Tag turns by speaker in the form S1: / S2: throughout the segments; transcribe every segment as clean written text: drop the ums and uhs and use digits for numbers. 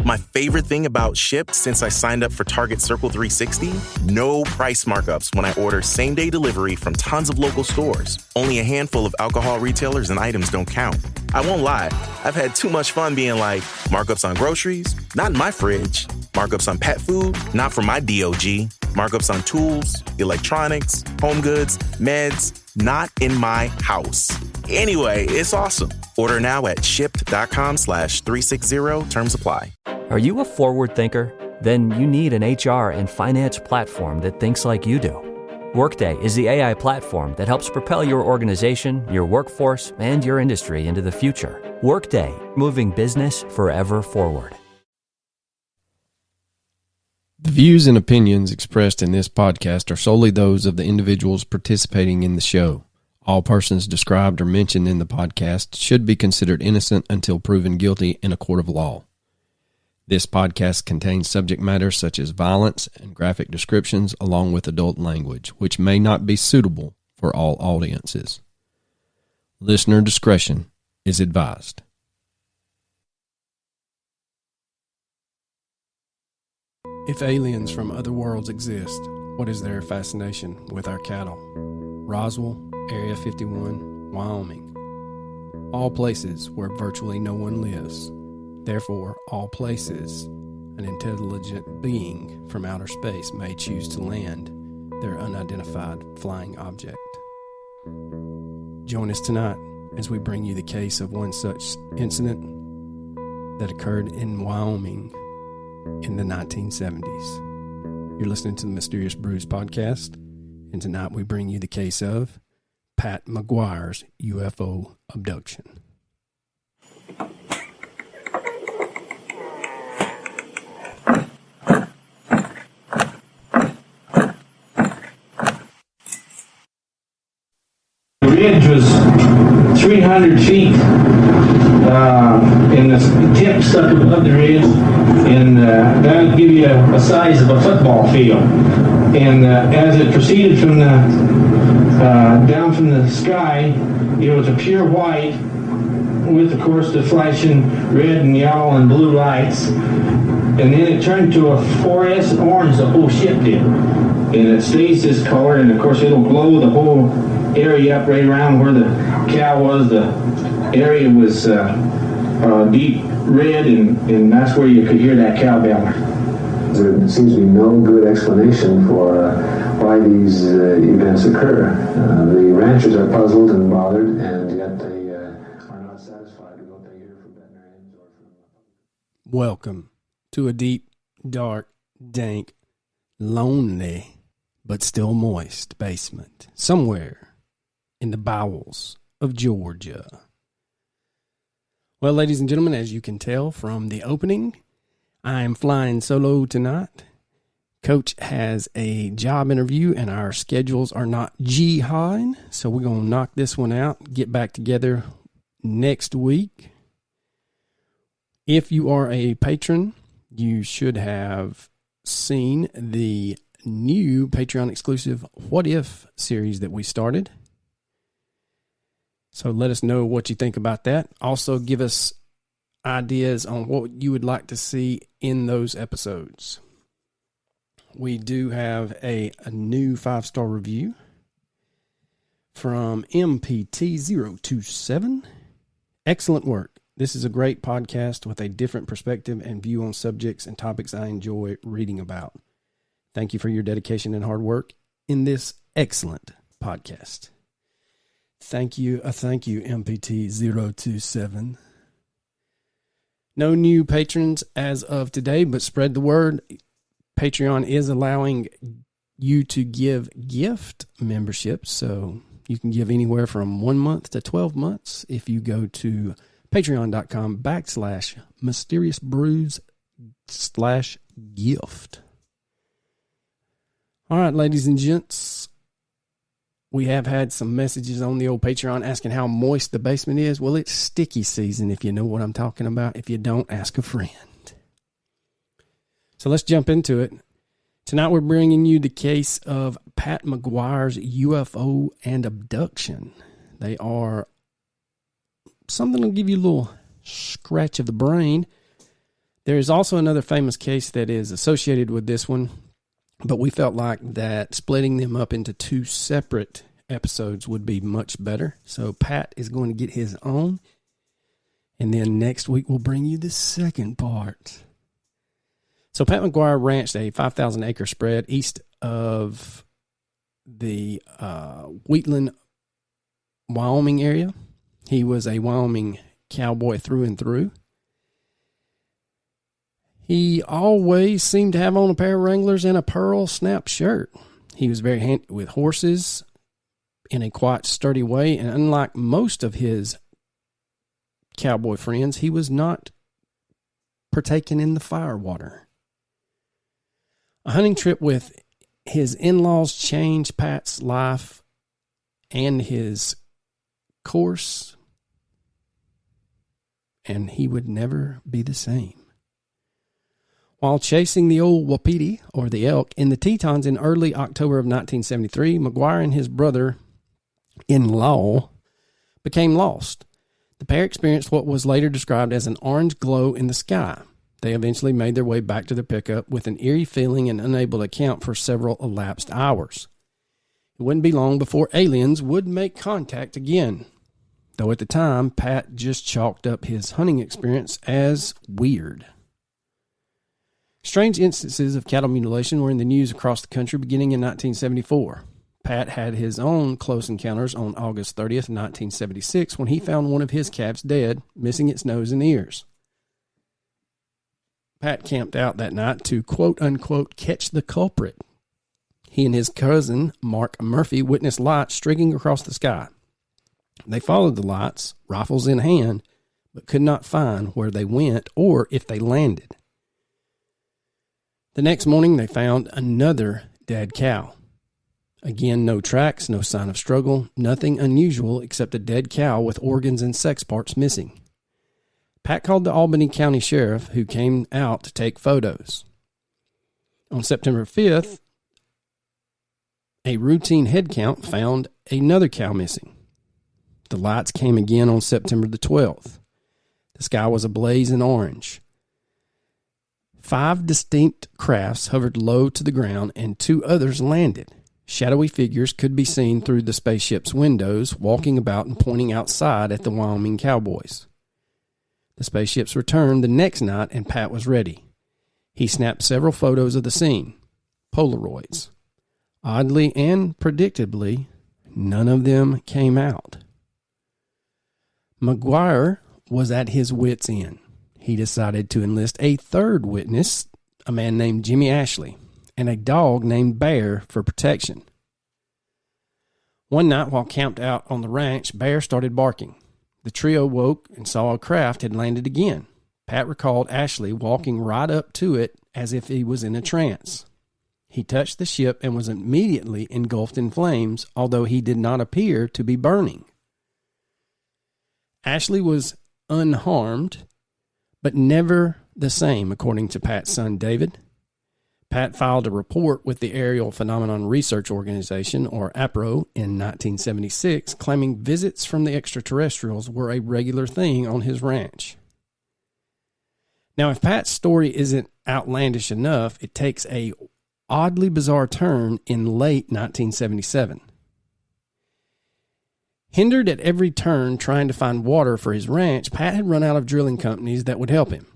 S1: My favorite thing about Shipt since I signed up for Target Circle 360? No price markups when I order same-day delivery from tons of local stores. Only a handful of alcohol retailers and items don't count. I won't lie, I've had too much fun being like, markups on groceries? Not in my fridge. Markups on pet food? Not for my DOG. Markups on tools, electronics, home goods, meds? Not in my house. Anyway, it's awesome. Order now at shipt.com/360. Terms apply.
S2: Are you a forward thinker? Then you need an HR and finance platform that thinks like you do. Workday is the AI platform that helps propel your organization, your workforce, and your industry into the future. Workday, moving business forever forward.
S3: The views and opinions expressed in this podcast are solely those of the individuals participating in the show. All persons described or mentioned in the podcast should be considered innocent until proven guilty in a court of law. This podcast contains subject matter such as violence and graphic descriptions along with adult language, which may not be suitable for all audiences. Listener discretion is advised. If aliens from other worlds exist, what is their fascination with our cattle? Roswell, Area 51, Wyoming. All places where virtually no one lives. Therefore, all places an intelligent being from outer space may choose to land their unidentified flying object. Join us tonight as we bring you the case of one such incident that occurred in Wyoming in the 1970s. You're listening to the Mysterious Brews podcast, and tonight we bring you the case of Pat McGuire's UFO abduction.
S4: The ridge was 300 feet, and the tip stuck above the ridge, and that would give you a size of a football field. And as it proceeded from the down from the sky, it was a pure white with, of course, the flashing red and yellow and blue lights. And then it turned to a fluorescent orange, the whole ship did. And it stays this color, and of course it'll glow the whole area up right around where the cow was. The area was deep red, and that's where you could hear that cow bell.
S5: There seems to be no good explanation for why these events occur. The ranchers are puzzled and bothered, and yet they are not satisfied with what they hear from veterinarians or from...
S3: Welcome to a deep, dark, dank, lonely, but still moist basement somewhere in the bowels of Georgia. Well, ladies and gentlemen, as you can tell from the opening, I'm flying solo tonight. Coach has a job interview, and our schedules are not jihading, so we're going to knock this one out, get back together next week. If you are a patron, you should have seen the new Patreon exclusive What If series that we started. So let us know what you think about that. Also give us ideas on what you would like to see in those episodes. We do have a new 5-star review from MPT027. Excellent work. This is a great podcast with a different perspective and view on subjects and topics I enjoy reading about. Thank you for your dedication and hard work in this excellent podcast. Thank you, MPT027. No new patrons as of today, but spread the word. Patreon is allowing you to give gift memberships, so you can give anywhere from 1 month to 12 months if you go to patreon.com/mysteriousbrews/gift. All right, ladies and gents, we have had some messages on the old Patreon asking how moist the basement is. Well, it's sticky season, if you know what I'm talking about. If you don't, ask a friend. So let's jump into it. Tonight we're bringing you the case of Pat McGuire's UFO and abduction. They are something that'll give you a little scratch of the brain. There is also another famous case that is associated with this one, but we felt like that splitting them up into two separate episodes would be much better. So Pat is going to get his own, and then next week we'll bring you the second part. So Pat McGuire ranched a 5,000-acre spread east of the Wheatland, Wyoming area. He was a Wyoming cowboy through and through. He always seemed to have on a pair of Wranglers and a pearl snap shirt. He was very handy with horses in a quite sturdy way, and unlike most of his cowboy friends, he was not partaking in the firewater. A hunting trip with his in-laws changed Pat's life and his course, and he would never be the same. While chasing the old wapiti, or the elk, in the Tetons in early October of 1973, McGuire and his brother-in-law became lost. The pair experienced what was later described as an orange glow in the sky. They eventually made their way back to their pickup with an eerie feeling and unable to account for several elapsed hours. It wouldn't be long before aliens would make contact again, though at the time, Pat just chalked up his hunting experience as weird. Strange instances of cattle mutilation were in the news across the country beginning in 1974. Pat had his own close encounters on August 30th, 1976, when he found one of his calves dead, missing its nose and ears. Pat camped out that night to quote-unquote catch the culprit. He and his cousin, Mark Murphy, witnessed lights streaking across the sky. They followed the lights, rifles in hand, but could not find where they went or if they landed. The next morning, they found another dead cow. Again, no tracks, no sign of struggle, nothing unusual except a dead cow with organs and sex parts missing. Pat called the Albany County Sheriff, who came out to take photos. On September 5th, a routine head count found another cow missing. The lights came again on September the 12th. The sky was ablaze in orange. 5 distinct crafts hovered low to the ground, and 2 others landed. Shadowy figures could be seen through the spaceship's windows, walking about and pointing outside at the Wyoming cowboys. The spaceships returned the next night, and Pat was ready. He snapped several photos of the scene, Polaroids. Oddly and predictably, none of them came out. McGuire was at his wits' end. He decided to enlist a third witness, a man named Jimmy Ashley, and a dog named Bear for protection. One night while camped out on the ranch, Bear started barking. The trio woke and saw a craft had landed again. Pat recalled Ashley walking right up to it as if he was in a trance. He touched the ship and was immediately engulfed in flames, although he did not appear to be burning. Ashley was unharmed, but never the same, according to Pat's son David. Pat filed a report with the Aerial Phenomenon Research Organization, or APRO, in 1976, claiming visits from the extraterrestrials were a regular thing on his ranch. Now, if Pat's story isn't outlandish enough, it takes a oddly bizarre turn in late 1977. Hindered at every turn trying to find water for his ranch, Pat had run out of drilling companies that would help him.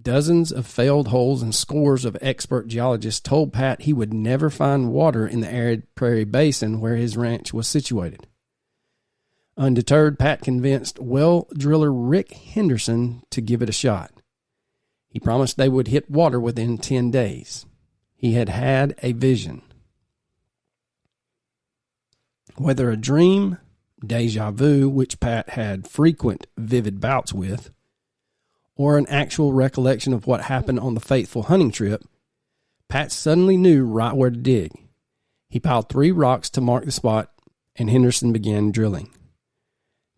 S3: Dozens of failed holes and scores of expert geologists told Pat he would never find water in the arid prairie basin where his ranch was situated. Undeterred, Pat convinced well driller Rick Henderson to give it a shot. He promised they would hit water within 10 days. He had had a vision. Whether a dream, deja vu, which Pat had frequent vivid bouts with, or an actual recollection of what happened on the fateful hunting trip, Pat suddenly knew right where to dig. He piled 3 rocks to mark the spot, and Henderson began drilling.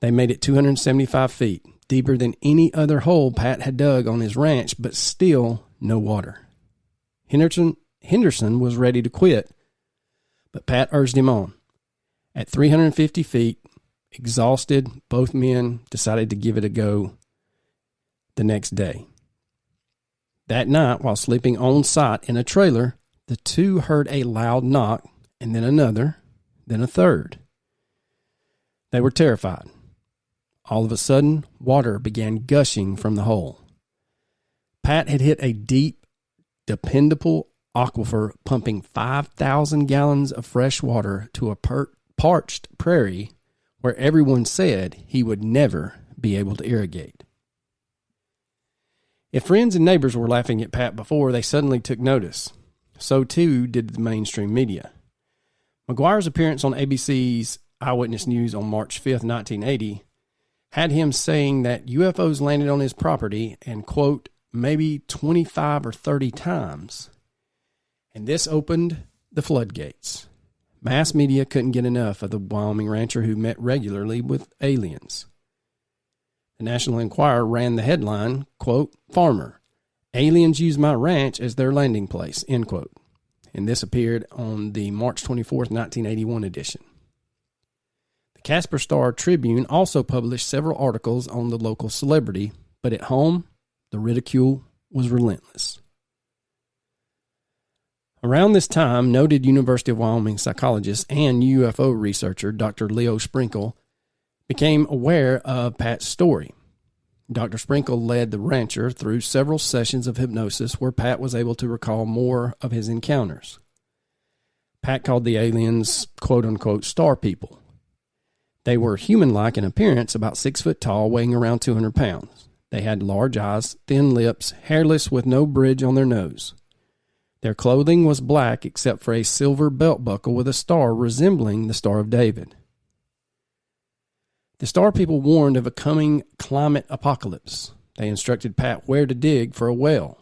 S3: They made it 275 feet, deeper than any other hole Pat had dug on his ranch, but still no water. Henderson was ready to quit, but Pat urged him on. At 350 feet, exhausted, both men decided to give it a go the next day. That night, while sleeping on site in a trailer, the two heard a loud knock, and then another, then a third. They were terrified. All of a sudden, water began gushing from the hole. Pat had hit a deep, dependable aquifer pumping 5,000 gallons of fresh water to a parched prairie where everyone said he would never be able to irrigate. If friends and neighbors were laughing at Pat before, they suddenly took notice. So too did the mainstream media. McGuire's appearance on ABC's Eyewitness News on March 5th, 1980, had him saying that UFOs landed on his property and, quote, maybe 25 or 30 times. And this opened the floodgates. Mass media couldn't get enough of the Wyoming rancher who met regularly with aliens. The National Enquirer ran the headline, quote, "Farmer, aliens use my ranch as their landing place," end quote. And this appeared on the March 24th, 1981 edition. The Casper Star Tribune also published several articles on the local celebrity, but at home, the ridicule was relentless. Around this time, noted University of Wyoming psychologist and UFO researcher Dr. Leo Sprinkle became aware of Pat's story. Dr. Sprinkle led the rancher through several sessions of hypnosis where Pat was able to recall more of his encounters. Pat called the aliens, quote-unquote, star people. They were human-like in appearance, about 6 foot tall, weighing around 200 pounds. They had large eyes, thin lips, hairless with no bridge on their nose. Their clothing was black except for a silver belt buckle with a star resembling the Star of David. The star people warned of a coming climate apocalypse. They instructed Pat where to dig for a well.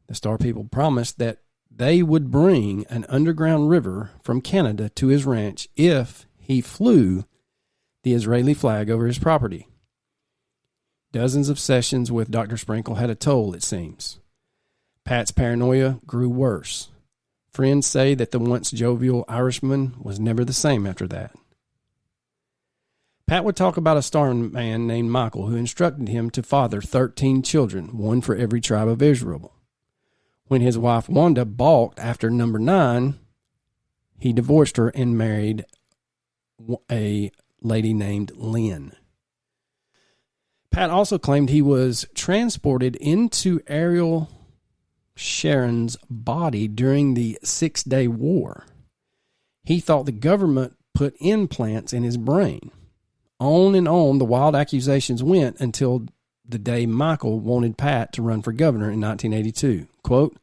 S3: The star people promised that they would bring an underground river from Canada to his ranch if he flew the Israeli flag over his property. Dozens of sessions with Dr. Sprinkle had a toll, it seems. Pat's paranoia grew worse. Friends say that the once jovial Irishman was never the same after that. Pat would talk about a star man named Michael who instructed him to father 13 children, one for every tribe of Israel. When his wife Wanda balked after number 9, he divorced her and married a lady named Lynn. Pat also claimed he was transported into Ariel Sharon's body during the 6-Day War. He thought the government put implants in his brain. On and on the wild accusations went until the day Michael wanted Pat to run for governor in 1982. Quote,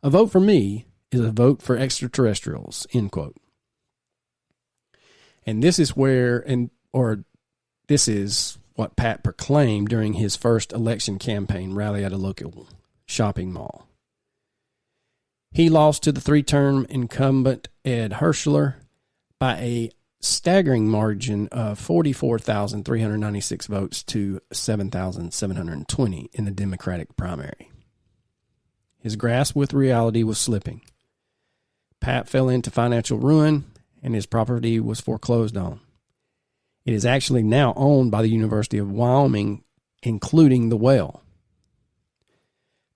S3: "A vote for me is a vote for extraterrestrials," end quote. And this is this is what Pat proclaimed during his first election campaign rally at a local shopping mall. He lost to the 3-term incumbent Ed Herschler by a staggering margin of 44,396 votes to 7,720 in the Democratic primary. His grasp with reality was slipping. Pat fell into financial ruin, and his property was foreclosed on. It is actually now owned by the University of Wyoming, including the well.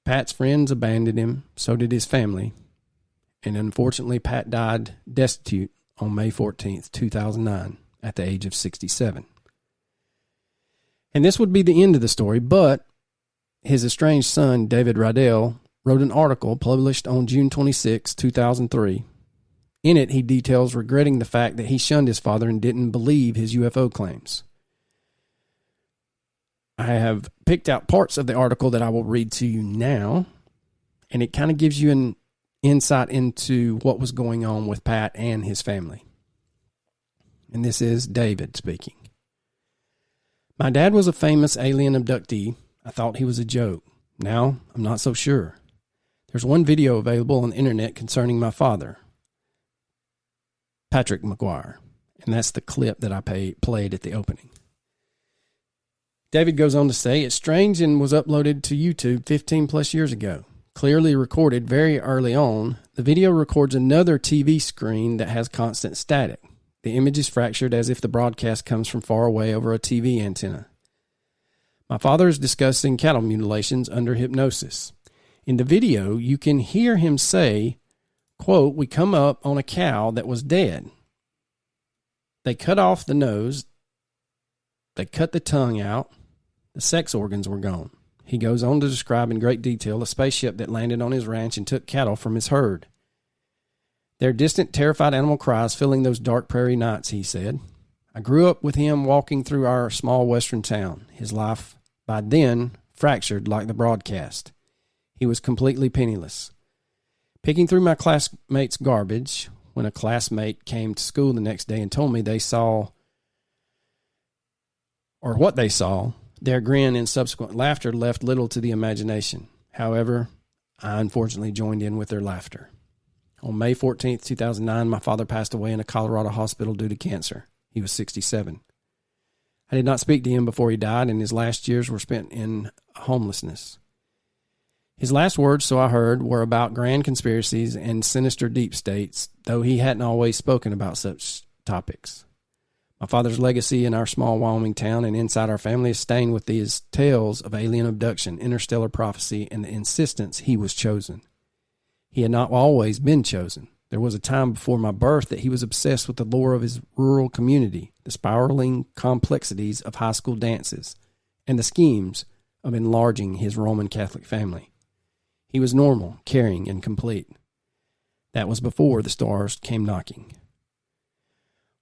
S3: Pat's friends abandoned him, so did his family, and unfortunately Pat died destitute on May 14th, 2009, at the age of 67. And this would be the end of the story, but his estranged son, David Rydell, wrote an article published on June 26, 2003. In it, he details regretting the fact that he shunned his father and didn't believe his UFO claims. I have picked out parts of the article that I will read to you now, and it kind of gives you an insight into what was going on with Pat and his family. And this is David speaking. "My dad was a famous alien abductee. I thought he was a joke. Now, I'm not so sure. There's one video available on the internet concerning my father, Patrick McGuire, and that's the clip that I played at the opening." David goes on to say, "It's strange and was uploaded to YouTube 15 plus years ago. Clearly recorded very early on, the video records another TV screen that has constant static. The image is fractured as if the broadcast comes from far away over a TV antenna. My father is discussing cattle mutilations under hypnosis. In the video, you can hear him say, quote, "We come up on a cow that was dead. They cut off the nose. They cut the tongue out. The sex organs were gone." He goes on to describe in great detail a spaceship that landed on his ranch and took cattle from his herd. "Their distant, terrified animal cries filling those dark prairie nights," he said. "I grew up with him walking through our small western town. His life, by then, fractured like the broadcast. He was completely penniless. Picking through my classmates' garbage, when a classmate came to school the next day and told me they saw, or what they saw, their grin and subsequent laughter left little to the imagination. However, I unfortunately joined in with their laughter. On May 14th, 2009, my father passed away in a Colorado hospital due to cancer. He was 67. I did not speak to him before he died, and his last years were spent in homelessness. His last words, so I heard, were about grand conspiracies and sinister deep states, though he hadn't always spoken about such topics. My father's legacy in our small Wyoming town and inside our family is stained with these tales of alien abduction, interstellar prophecy, and the insistence he was chosen. He had not always been chosen. There was a time before my birth that he was obsessed with the lore of his rural community, the spiraling complexities of high school dances, and the schemes of enlarging his Roman Catholic family. He was normal, caring, and complete. That was before the stars came knocking.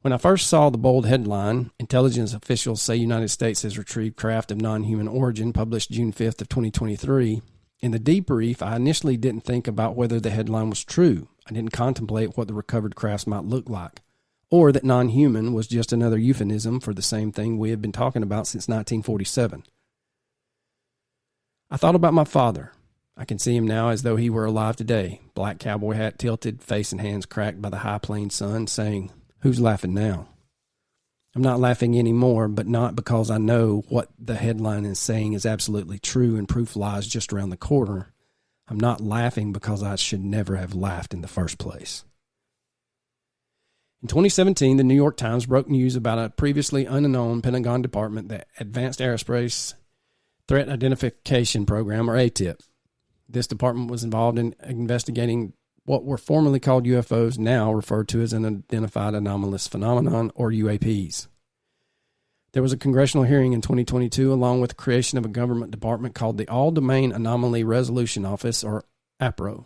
S3: When I first saw the bold headline, "Intelligence Officials Say United States Has Retrieved Craft of Non-Human Origin," published June 5th of 2023, in the debrief, I initially didn't think about whether the headline was true. I didn't contemplate what the recovered crafts might look like, or that non-human was just another euphemism for the same thing we had been talking about since 1947. I thought about my father. I can see him now as though he were alive today, black cowboy hat tilted, face and hands cracked by the high-planed sun, saying, "Who's laughing now?" I'm not laughing anymore, but not because I know what the headline is saying is absolutely true and proof lies just around the corner. I'm not laughing because I should never have laughed in the first place. In 2017, the New York Times broke news about a previously unknown Pentagon department, the Advanced Aerospace Threat Identification Program, or ATIP. This department was involved in investigating what were formerly called UFOs, now referred to as unidentified anomalous phenomenon, or UAPs. There was a congressional hearing in 2022, along with the creation of a government department called the All-Domain Anomaly Resolution Office, or ARRO,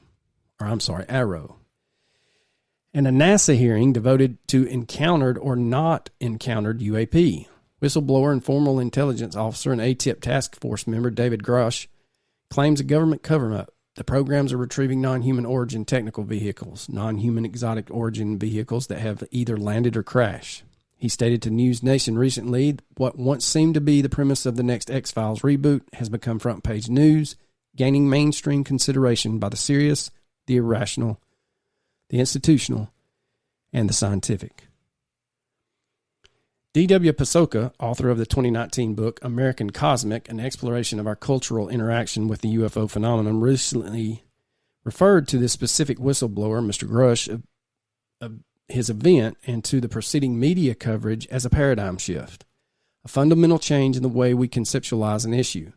S3: and a NASA hearing devoted to encountered or not encountered UAP. Whistleblower and former intelligence officer and ATIP task force member David Grush claims a government cover-up. The programs are retrieving non-human origin technical vehicles, non-human exotic origin vehicles that have either landed or crashed. He stated to News Nation recently, what once seemed to be the premise of the next X-Files reboot has become front-page news, gaining mainstream consideration by the serious, the irrational, the institutional, and the scientific. D.W. Pasoka, author of the 2019 book American Cosmic, An Exploration of Our Cultural Interaction with the UFO Phenomenon, recently referred to this specific whistleblower, Mr. Grush, of his event and to the preceding media coverage as a paradigm shift, a fundamental change in the way we conceptualize an issue.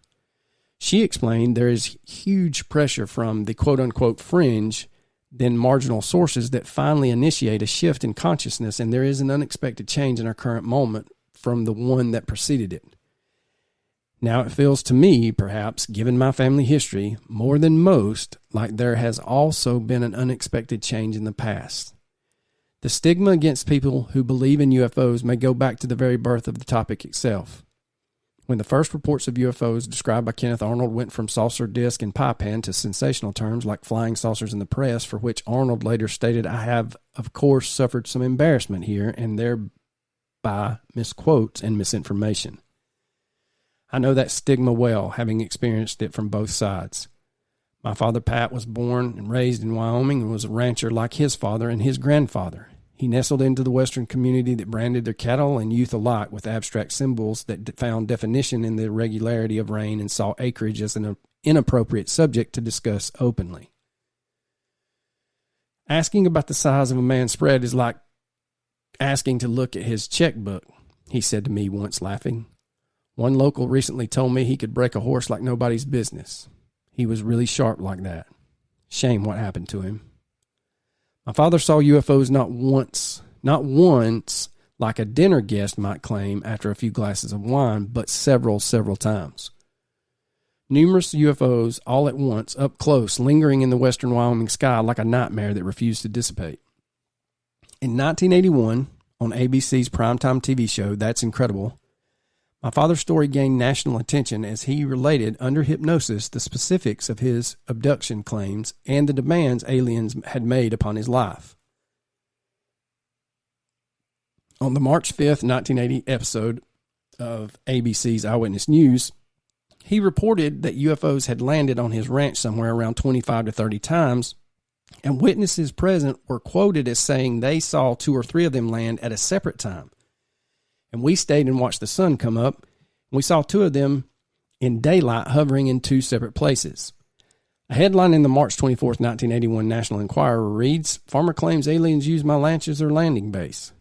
S3: She explained there is huge pressure from the quote-unquote fringe, then marginal sources that finally initiate a shift in consciousness, and there is an unexpected change in our current moment from the one that preceded it. Now it feels to me, perhaps, given my family history, more than most, like there has also been an unexpected change in the past. The stigma against people who believe in UFOs may go back to the very birth of the topic itself. When the first reports of UFOs described by Kenneth Arnold went from saucer, disc, and pie pan to sensational terms like flying saucers in the press, for which Arnold later stated, "I have, of course, suffered some embarrassment here and thereby misquotes and misinformation." I know that stigma well, having experienced it from both sides. My father, Pat, was born and raised in Wyoming and was a rancher like his father and his grandfather. He nestled into the Western community that branded their cattle and youth alike with abstract symbols that found definition in the irregularity of rain and saw acreage as an inappropriate subject to discuss openly. Asking about the size of a man's spread is like asking to look at his checkbook, he said to me once, laughing. One local recently told me he could break a horse like nobody's business. he was really sharp like that. Shame what happened to him. My father saw UFOs not once, like a dinner guest might claim after a few glasses of wine, but several times. Numerous UFOs all at once, up close, lingering in the western Wyoming sky like a nightmare that refused to dissipate. In 1981, on ABC's primetime TV show, That's Incredible, my father's story gained national attention as he related under hypnosis the specifics of his abduction claims and the demands aliens had made upon his life. On the March 5th, 1980 episode of ABC's Eyewitness News, he reported that UFOs had landed on his ranch somewhere around 25 to 30 times, and witnesses present were quoted as saying they saw 2 or 3 of them land at a separate time. And we stayed and watched the sun come up, and we saw 2 of them in daylight hovering in 2 separate places. A headline in the March 24th, 1981 National Enquirer reads, "Farmer claims aliens use my ranch as their landing base."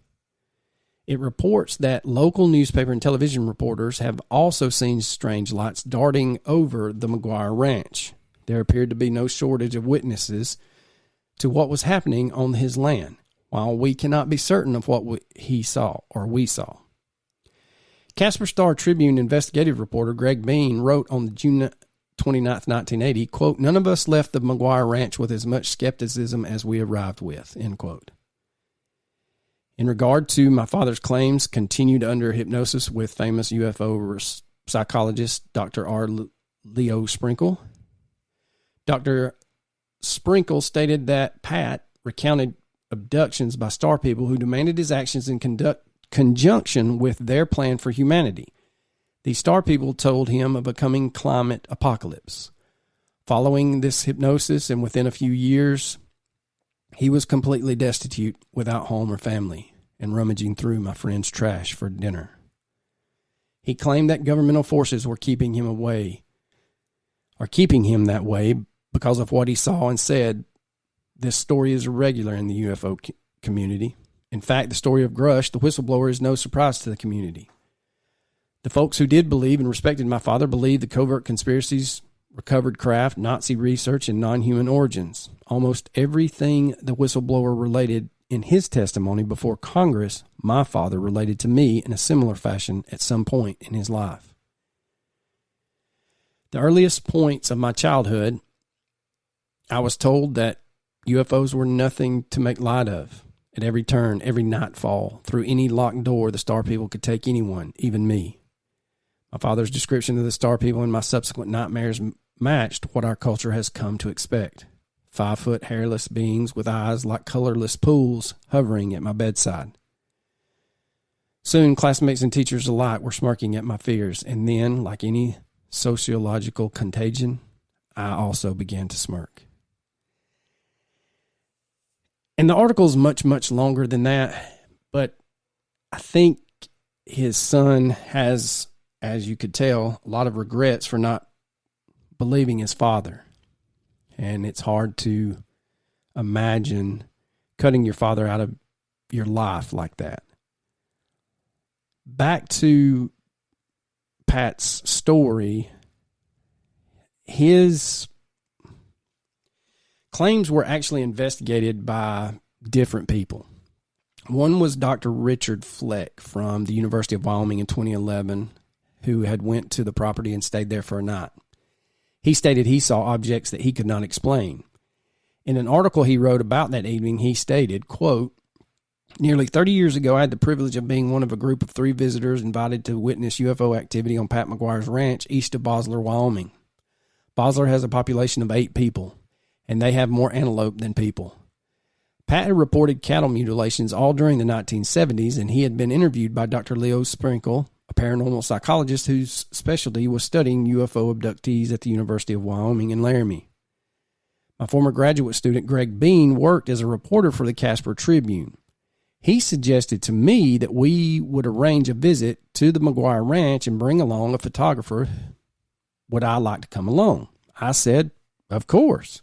S3: It reports that local newspaper and television reporters have also seen strange lights darting over the McGuire Ranch. There appeared to be no shortage of witnesses to what was happening on his land, while we cannot be certain of what we saw. Casper Star-Tribune investigative reporter Greg Bean wrote on June 29th, 1980, quote, "None of us left the McGuire Ranch with as much skepticism as we arrived with," end quote. In regard to my father's claims, continued under hypnosis with famous UFO psychologist Dr. Arlo Sprinkle, Dr. Sprinkle stated that Pat recounted abductions by star people who demanded his actions in conjunction with their plan for humanity. These star people told him of a coming climate apocalypse. Following this hypnosis and within a few years, he was completely destitute, without home or family, and rummaging through my friend's trash for dinner. He claimed that governmental forces were keeping him that way because of what he saw and said. This story is irregular in the UFO community. In fact, the story of Grush, the whistleblower, is no surprise to the community. The folks who did believe and respected my father believed the covert conspiracies, recovered craft, Nazi research, and non-human origins. Almost everything the whistleblower related in his testimony before Congress, my father related to me in a similar fashion at some point in his life. The earliest points of my childhood, I was told that UFOs were nothing to make light of. At every turn, every nightfall, through any locked door, the star people could take anyone, even me. My father's description of the star people and my subsequent nightmares matched what our culture has come to expect. 5-foot hairless beings with eyes like colorless pools hovering at my bedside. Soon, classmates and teachers alike were smirking at my fears, and then, like any sociological contagion, I also began to smirk. And the article's much, much longer than that, but I think his son has, as you could tell, a lot of regrets for not believing his father. And it's hard to imagine cutting your father out of your life like that. Back to Pat's story, his claims were actually investigated by different people. One was Dr. Richard Fleck from the University of Wyoming in 2011, who had went to the property and stayed there for a night. He stated he saw objects that he could not explain. In an article he wrote about that evening, he stated, quote, "Nearly 30 years ago, I had the privilege of being one of a group of 3 visitors invited to witness UFO activity on Pat McGuire's ranch east of Bosler, Wyoming. Bosler has a population of 8 people, and they have more antelope than people. Pat had reported cattle mutilations all during the 1970s, and he had been interviewed by Dr. Leo Sprinkle, a paranormal psychologist whose specialty was studying UFO abductees at the University of Wyoming in Laramie. My former graduate student, Greg Bean, worked as a reporter for the Casper Tribune. He suggested to me that we would arrange a visit to the McGuire Ranch and bring along a photographer. Would I like to come along? I said, of course.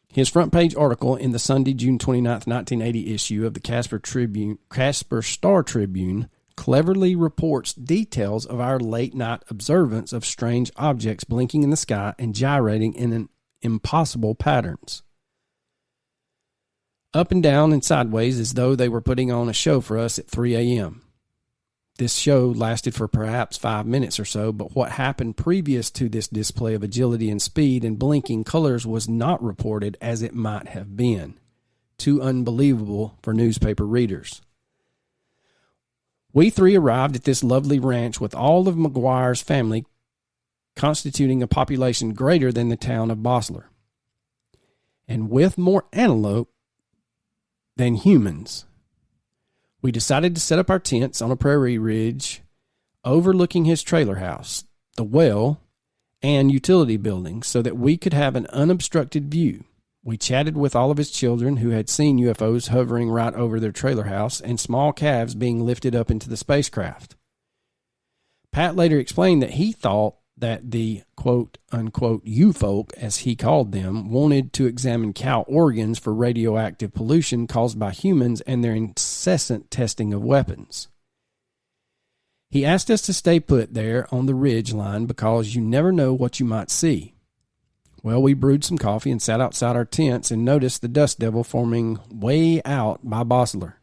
S3: His front page article in the Sunday, June 29th, 1980 issue of the Casper Star Tribune cleverly reports details of our late-night observance of strange objects blinking in the sky and gyrating in an impossible patterns. Up and down and sideways as though they were putting on a show for us at 3 a.m. This show lasted for perhaps 5 minutes or so, but what happened previous to this display of agility and speed and blinking colors was not reported as it might have been. Too unbelievable for newspaper readers. We three arrived at this lovely ranch with all of McGuire's family, constituting a population greater than the town of Bosler, and with more antelope than humans. We decided to set up our tents on a prairie ridge overlooking his trailer house, the well, and utility buildings so that we could have an unobstructed view. We chatted with all of his children who had seen UFOs hovering right over their trailer house and small calves being lifted up into the spacecraft. Pat later explained that he thought that the quote-unquote U-folk, as he called them, wanted to examine cow organs for radioactive pollution caused by humans and their incessant testing of weapons. He asked us to stay put there on the ridge line because you never know what you might see. Well, we brewed some coffee and sat outside our tents and noticed the dust devil forming way out by Bosler.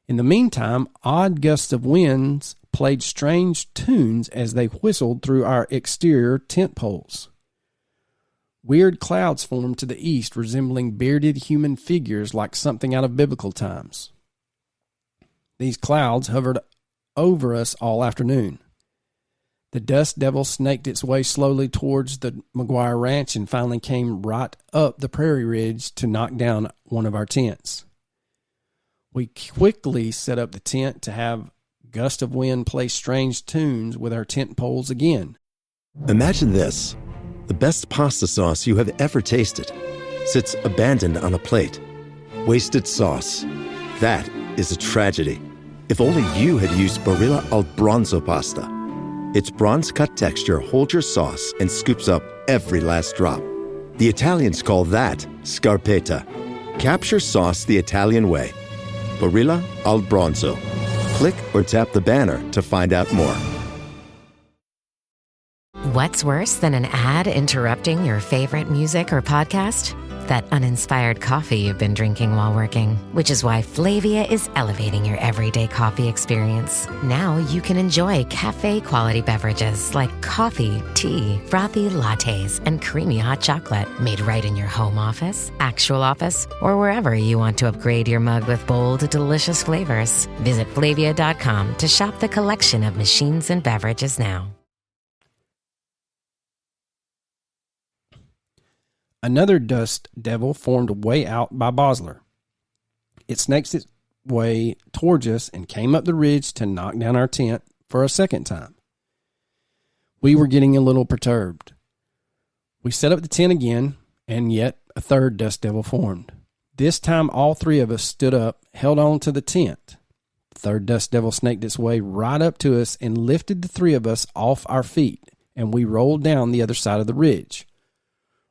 S3: In the meantime, odd gusts of winds played strange tunes as they whistled through our exterior tent poles. Weird clouds formed to the east, resembling bearded human figures like something out of biblical times. These clouds hovered over us all afternoon. The dust devil snaked its way slowly towards the McGuire Ranch and finally came right up the prairie ridge to knock down one of our tents. We quickly set up the tent to have gust of wind play strange tunes with our tent poles again.
S6: Imagine this. The best pasta sauce you have ever tasted sits abandoned on a plate. Wasted sauce. That is a tragedy. If only you had used Barilla al Bronzo pasta. Its bronze-cut texture holds your sauce and scoops up every last drop. The Italians call that scarpetta. Capture sauce the Italian way. Barilla al Bronzo. Click or tap the banner to find out more.
S7: What's worse than an ad interrupting your favorite music or podcast? That uninspired coffee you've been drinking while working, which is why Flavia is elevating your everyday coffee experience. Now you can enjoy cafe-quality beverages like coffee, tea, frothy lattes, and creamy hot chocolate made right in your home office, actual office, or wherever you want to upgrade your mug with bold, delicious flavors. Visit Flavia.com to shop the collection of machines and beverages now.
S3: Another dust devil formed way out by Bosler. It snaked its way towards us and came up the ridge to knock down our tent for a second time. We were getting a little perturbed. We set up the tent again, and yet a third dust devil formed. This time all three of us stood up, held on to the tent. The third dust devil snaked its way right up to us and lifted the three of us off our feet, and we rolled down the other side of the ridge.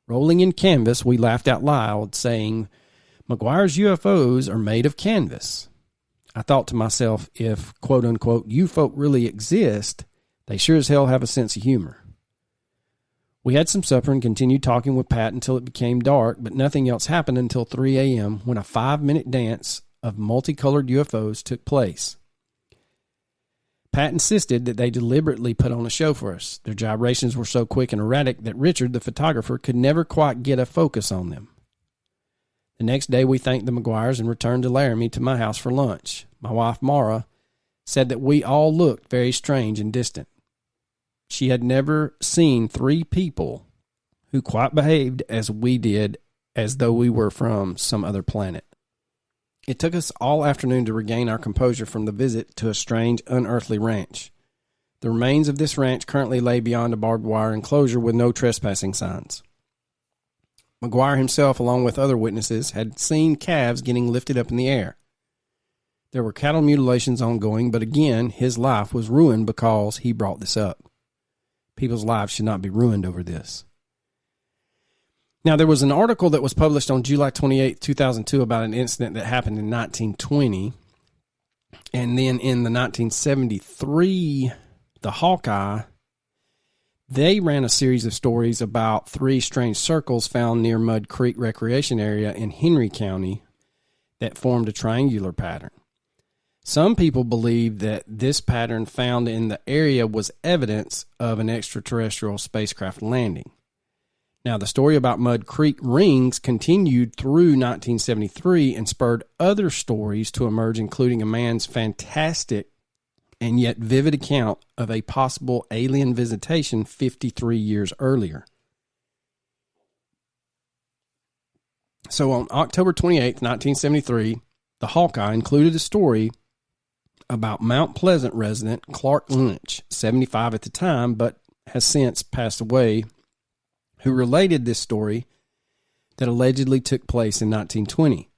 S3: Rolling in canvas, we laughed out loud, saying, McGuire's UFOs are made of canvas. I thought to myself, if, quote-unquote, you folk really exist, they sure as hell have a sense of humor. We had some supper and continued talking with Pat until it became dark, but nothing else happened until 3 a.m. when a 5-minute dance of multicolored UFOs took place. Pat insisted that they deliberately put on a show for us. Their gyrations were so quick and erratic that Richard, the photographer, could never quite get a focus on them. The next day, we thanked the McGuires and returned to Laramie to my house for lunch. My wife, Mara, said that we all looked very strange and distant. She had never seen 3 people who quite behaved as we did, as though we were from some other planet. It took us all afternoon to regain our composure from the visit to a strange, unearthly ranch. The remains of this ranch currently lay beyond a barbed wire enclosure with no trespassing signs. McGuire himself, along with other witnesses, had seen calves getting lifted up in the air. There were cattle mutilations ongoing, but again, his life was ruined because he brought this up. People's lives should not be ruined over this. Now, there was an article that was published on July 28, 2002 about an incident that happened in 1920. And then in the 1973, the Hawkeye, they ran a series of stories about 3 strange circles found near Mud Creek Recreation Area in Henry County that formed a triangular pattern. Some people believe that this pattern found in the area was evidence of an extraterrestrial spacecraft landing. Now, the story about Mud Creek rings continued through 1973 and spurred other stories to emerge, including a man's fantastic and yet vivid account of a possible alien visitation 53 years earlier. So on October 28th, 1973, the Hawkeye included a story about Mount Pleasant resident Clark Lynch, 75 at the time, but has since passed away, who related this story that allegedly took place in 1920.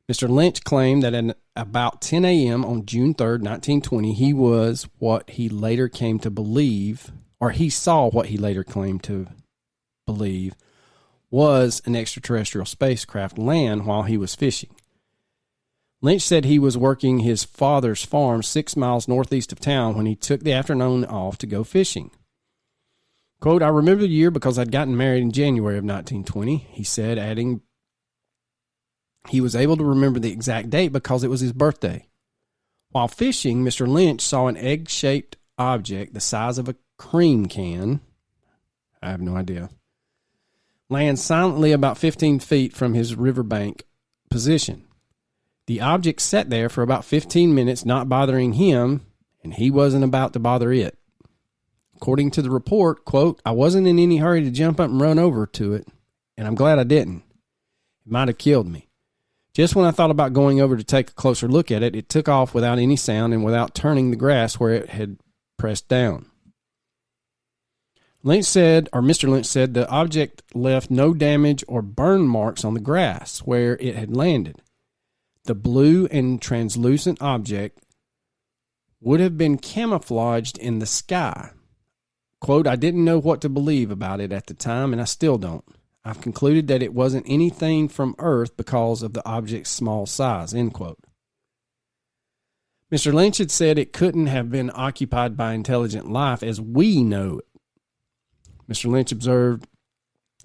S3: Mr. Lynch claimed that at about 10 a.m. on June 3rd, 1920, he was what he later came to believe, or he saw what he later claimed to believe, was an extraterrestrial spacecraft land while he was fishing. Lynch said he was working his father's farm 6 miles northeast of town when he took the afternoon off to go fishing. Quote, "I remember the year because I'd gotten married in January of 1920, he said, adding he was able to remember the exact date because it was his birthday. While fishing, Mr. Lynch saw an egg-shaped object the size of a cream can, I have no idea, land silently about 15 feet from his riverbank position. The object sat there for about 15 minutes, not bothering him, and he wasn't about to bother it. According to the report, quote, "I wasn't in any hurry to jump up and run over to it, and I'm glad I didn't. It might have killed me. Just when I thought about going over to take a closer look at it, it took off without any sound and without turning the grass where it had pressed down." Mr. Lynch said the object left no damage or burn marks on the grass where it had landed. The blue and translucent object would have been camouflaged in the sky. Quote, "I didn't know what to believe about it at the time, and I still don't. I've concluded that it wasn't anything from Earth because of the object's small size," end quote. Mr. Lynch had said it couldn't have been occupied by intelligent life as we know it. Mr. Lynch observed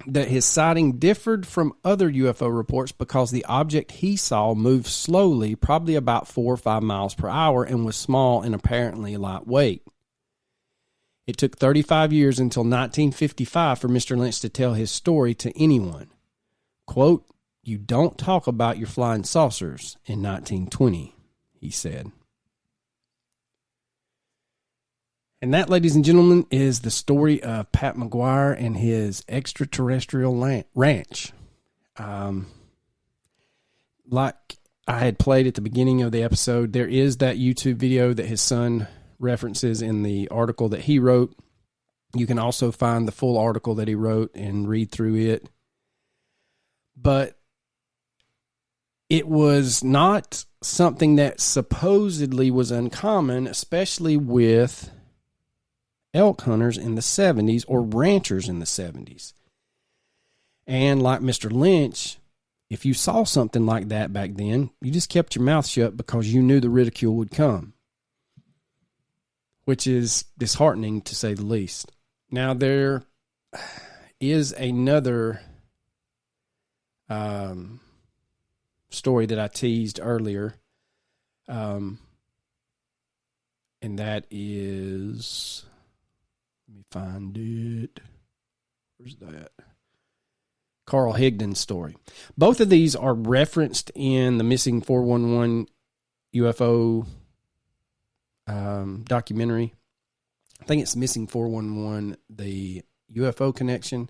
S3: that his sighting differed from other UFO reports because the object he saw moved slowly, probably about 4 or 5 miles per hour, and was small and apparently lightweight. It took 35 years until 1955 for Mr. Lynch to tell his story to anyone. Quote, "You don't talk about your flying saucers in 1920, he said. And that, ladies and gentlemen, is the story of Pat McGuire and his extraterrestrial ranch. Like I had played at the beginning of the episode, there is that YouTube video that his son references in the article that he wrote. You can also find the full article that he wrote and read through it. But it was not something that supposedly was uncommon, especially with elk hunters in the 70s or ranchers in the 70s. And like Mr. Lynch, if you saw something like that back then, you just kept your mouth shut because you knew the ridicule would come, which is disheartening to say the least. Now, there is another story that I teased earlier, and that is, let me find it. Where's that? Carl Higdon's story. Both of these are referenced in the Missing 411 UFO documentary. I think it's Missing 411, the UFO Connection.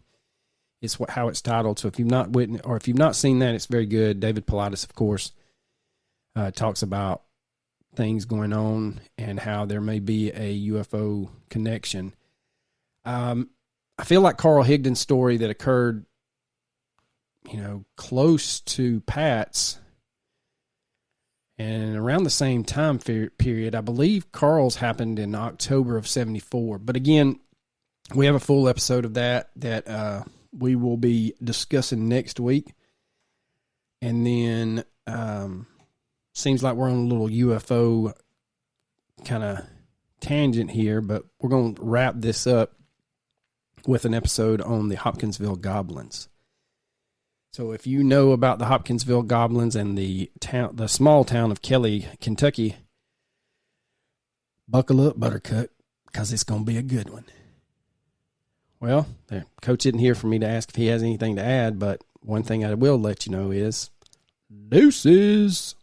S3: It's how it's titled. So if you've not witnessed, or if you've not seen that, it's very good. David Paulides, of course, talks about things going on and how there may be a UFO connection. I feel like Carl Higdon's story that occurred, close to Pat's and around the same time period. I believe Carl's happened in October of 74. But again, we have a full episode of that we will be discussing next week. And then Seems like we're on a little UFO kind of tangent here, but we're going to wrap this up with an episode on the Hopkinsville Goblins. So if you know about the Hopkinsville Goblins and the small town of Kelly, Kentucky, buckle up, Buttercup, because it's going to be a good one. Well, Coach isn't here for me to ask if he has anything to add, but one thing I will let you know is deuces.